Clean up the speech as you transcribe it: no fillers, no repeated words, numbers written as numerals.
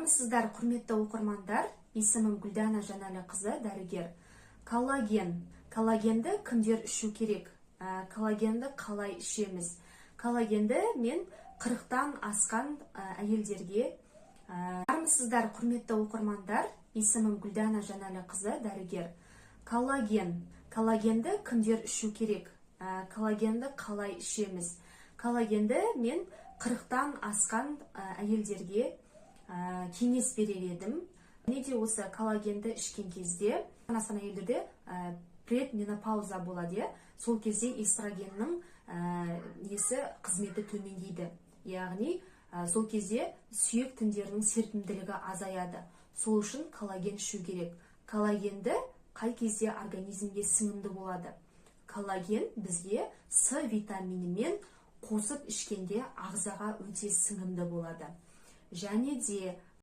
Армысыздар, құрметті оқырмандар. Есімім Гүлдана Жанәліқызы, дәрігер. Коллагенді кімдер ішу керек? Коллагенді қалай ішеміз? Коллагенді мен 40-тан асқан әйелдерге. Армысыздар, құрметті оқырмандар. Есімім Гүлдана Жанәліқызы, дәрігер. Коллагенді кімдер ішу керек? Коллагенді қалай ішеміз? Коллагенді мен 40-тан асқан әйелдерге кеңес берер едім. Неде осы коллагенді ішкен кезде, асқан әйелдерде предменопауза болады. Сол кезде эстрогеннің қызметі төмендейді. Яғни сол кезде сүйек тіндерінің серпімділігі азаяды. Сол үшін коллаген ішу керек. Коллагенді қай кезде организмге сіңімді болады? Коллаген бізге С витаминімен қосып ішкенде ағзаға өте сіңімді болады. Және де